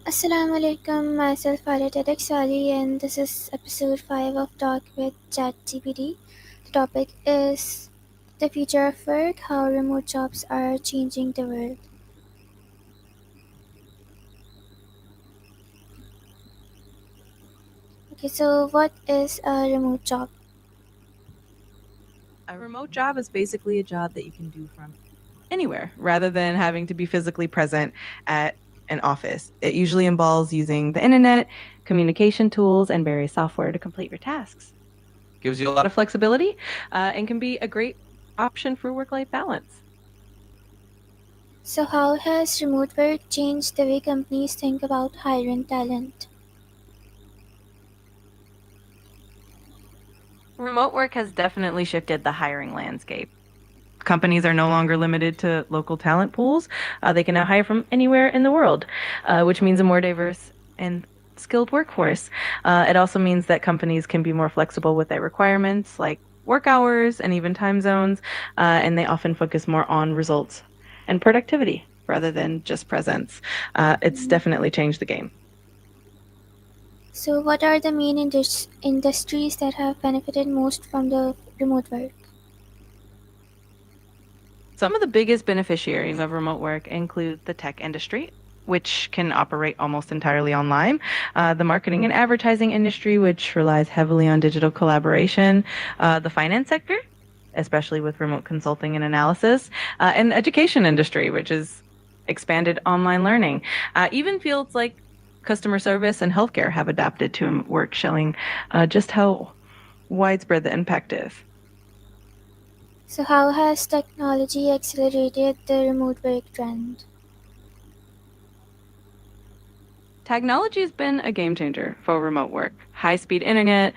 Assalamu alaikum, myself Alia Sali, and this is episode 5 of Talk with chatgpt. The topic is the future of work, how remote jobs are changing the world. Okay, so what is a remote job? A remote job is basically a job that you can do from anywhere rather than having to be physically present at an office. It usually involves using the internet, communication tools, and various software to complete your tasks. Gives you a lot of flexibility and can be a great option for work life balance. So, how has remote work changed the way companies think about hiring talent? Remote work has definitely shifted the hiring landscape. Companies are no longer limited to local talent pools. They can now hire from anywhere in the world, which means a more diverse and skilled workforce. It also means that companies can be more flexible with their requirements, like work hours and even time zones, and they often focus more on results and productivity rather than just presence. It's definitely changed the game. So, what are the main industries that have benefited most from the remote work? Some of the biggest beneficiaries of remote work include the tech industry, which can operate almost entirely online, the marketing and advertising industry, which relies heavily on digital collaboration, the finance sector, especially with remote consulting and analysis, and the education industry, which is expanded online learning. Even fields like customer service and healthcare have adapted to remote work, showing just how widespread the impact is. So, how has technology accelerated the remote work trend? Technology has been a game changer for remote work. High speed internet,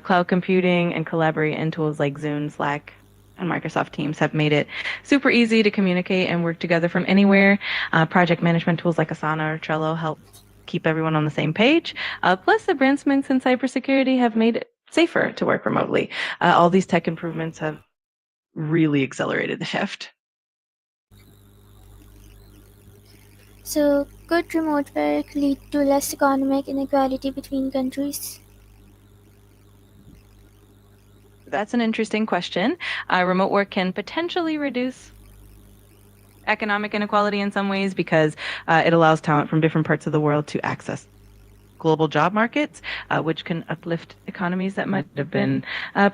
cloud computing, and collaborating tools like Zoom, Slack, and Microsoft Teams have made it super easy to communicate and work together from anywhere. Project management tools like Asana or Trello help keep everyone on the same page. Plus, advancements in cybersecurity have made it safer to work remotely. All these tech improvements have really accelerated the shift. So, could remote work lead to less economic inequality between countries? That's an interesting question. Remote work can potentially reduce economic inequality in some ways because it allows talent from different parts of the world to access global job markets, which can uplift economies that might have been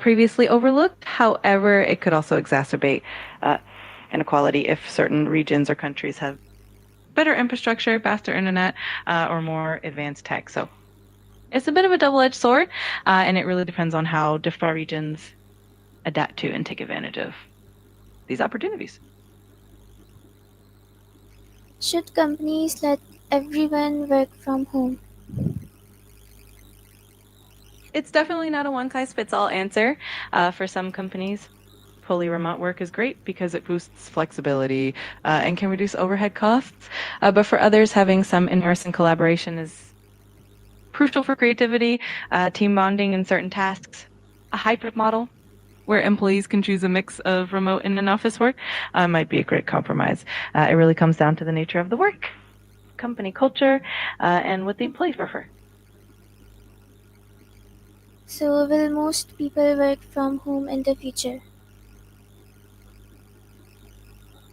previously overlooked. However, it could also exacerbate uh, inequality if certain regions or countries have better infrastructure, faster internet, or more advanced tech. So it's a bit of a double edged sword, and it really depends on how different regions adapt to and take advantage of these opportunities. Should companies let everyone work from home? It's definitely not a one size fits all answer. For some companies, fully remote work is great because it boosts flexibility and can reduce overhead costs. But for others, having some in person collaboration is crucial for creativity, team bonding, and certain tasks. A hybrid model where employees can choose a mix of remote and in office work might be a great compromise. It really comes down to the nature of the work, company culture, and what the employees prefer. So, will most people work from home in the future?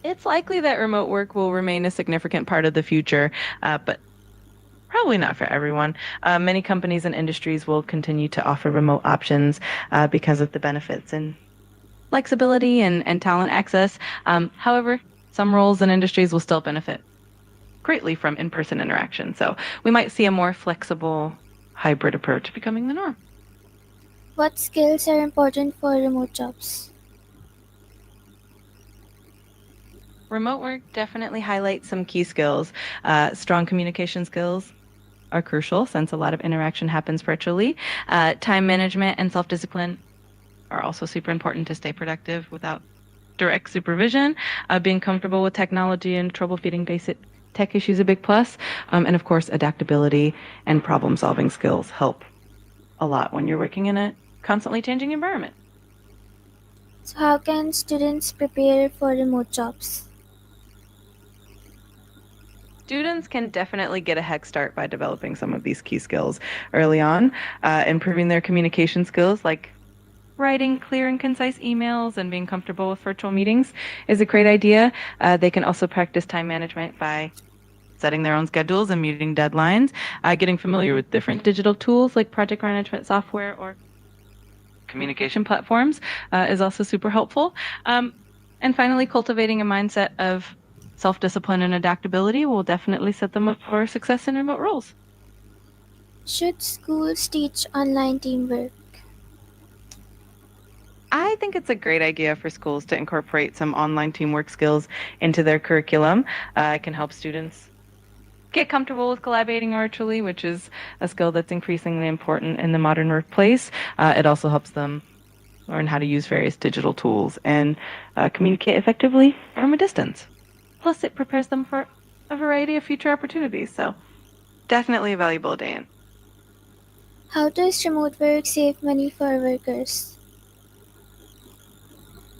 It's likely that remote work will remain a significant part of the future, but probably not for everyone. Many companies and industries will continue to offer remote options because of the benefits and flexibility and talent access. However, some roles and industries will still benefit greatly from in person interaction. So we might see a more flexible hybrid approach becoming the norm. What skills are important for remote jobs? Remote work definitely highlights some key skills. Strong communication skills are crucial since a lot of interaction happens virtually. Time management and self discipline are also super important to stay productive without direct supervision. Being comfortable with technology and troubleshooting basic tech issues is a big plus. And of course, adaptability and problem solving skills help a lot when you're working in a constantly changing environment. So, how can students prepare for remote jobs? Students can definitely get a head start by developing some of these key skills early on, improving their communication skills like writing clear and concise emails and being comfortable with virtual meetings is a great idea. They can also practice time management by setting their own schedules and meeting deadlines, getting familiar with different digital tools like project management software or communication platforms is also super helpful. Um, and finally, cultivating a mindset of self discipline and adaptability will definitely set them up for success in remote roles. Should schools teach online teamwork? I think it's a great idea for schools to incorporate some online teamwork skills into their curriculum. It can help students get comfortable with collaborating virtually, which is a skill that's increasingly important in the modern workplace. It also helps them learn how to use various digital tools and communicate effectively from a distance. Plus, it prepares them for a variety of future opportunities. So, definitely a valuable day in. How does remote work save money for workers?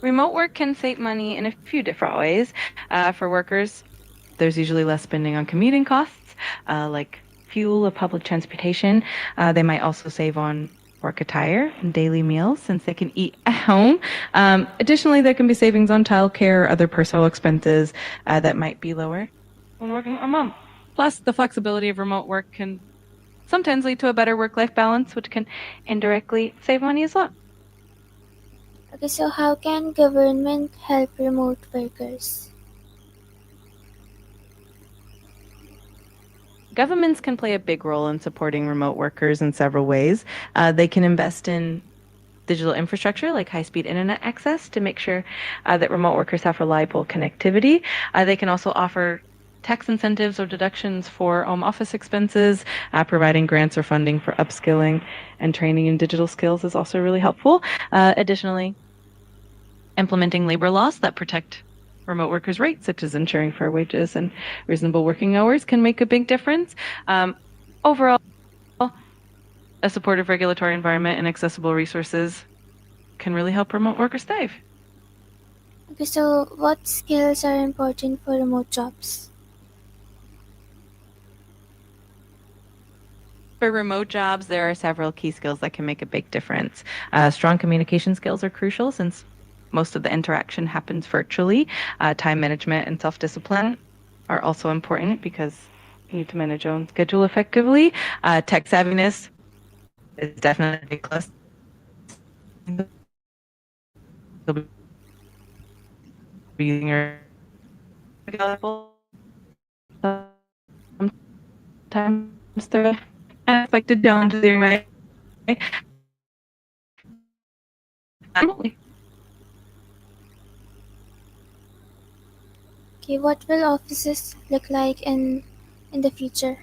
Remote work can save money in a few different ways. For workers, there's usually less spending on commuting costs, like fuel or public transportation. They might also save on work attire and daily meals since they can eat at home. Additionally, there can be savings on childcare or other personal expenses that might be lower when working from home. Plus, the flexibility of remote work can sometimes lead to a better work life balance, which can indirectly save money as well. Okay, so how can government help remote workers? Governments can play a big role in supporting remote workers in several ways. They can invest in digital infrastructure like high speed internet access to make sure that remote workers have reliable connectivity. They can also offer tax incentives or deductions for home office expenses. Providing grants or funding for upskilling and training in digital skills is also really helpful. Additionally, implementing labor laws that protect remote workers' rights, such as ensuring fair wages and reasonable working hours, can make a big difference. Overall, a supportive regulatory environment and accessible resources can really help remote workers thrive. Okay, so what skills are important for remote jobs? For remote jobs, there are several key skills that can make a big difference. Strong communication skills are crucial since most of the interaction happens virtually. Time management and self discipline are also important because you need to manage your own schedule effectively. Tech savviness is definitely a big plus. You'll be using your sometimes the unexpected challenges your way. Okay, what will offices look like in the future?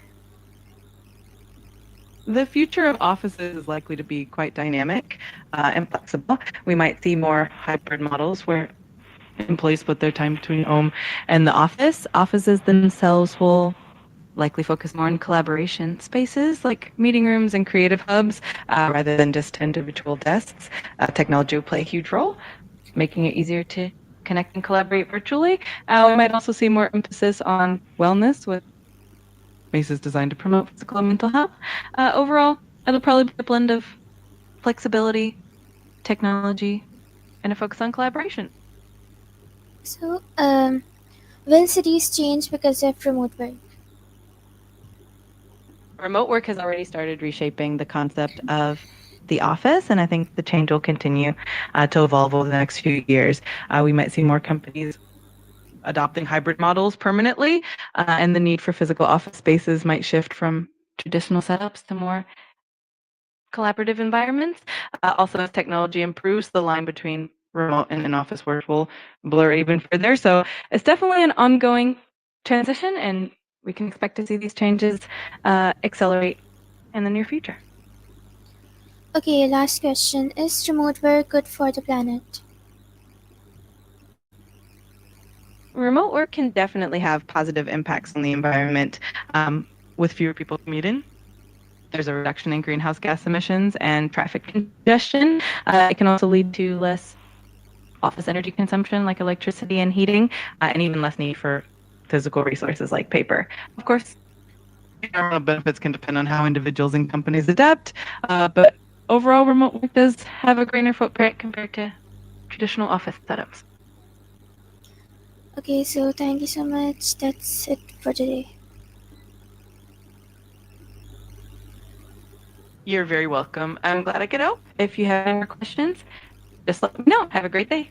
The future of offices is likely to be quite dynamic and flexible. We might see more hybrid models where employees split their time between home and the office. Offices themselves will likely focus more on collaboration spaces like meeting rooms and creative hubs rather than just individual desks. Technology will play a huge role, making it easier to connect and collaborate virtually. We might also see more emphasis on wellness with spaces designed to promote physical and mental health. Overall, it'll probably be a blend of flexibility, technology, and a focus on collaboration. So, will cities change because of remote work? Remote work has already started reshaping the concept of the office, and I think the change will continue to evolve over the next few years. We might see more companies adopting hybrid models permanently, and the need for physical office spaces might shift from traditional setups to more collaborative environments. Also, as technology improves, the line between remote and in-office work will blur even further. So it's definitely an ongoing transition, and we can expect to see these changes accelerate in the near future. Okay, last question. Is remote work good for the planet? Remote work can definitely have positive impacts on the environment with fewer people commuting. There's a reduction in greenhouse gas emissions and traffic congestion. It can also lead to less office energy consumption like electricity and heating, and even less need for physical resources like paper. Of course, environmental benefits can depend on how individuals and companies adapt, but overall, remote work does have a greener footprint compared to traditional office setups. Okay, so thank you so much. That's it for today. You're very welcome. I'm glad I could help. If you have any more questions, just let me know. Have a great day.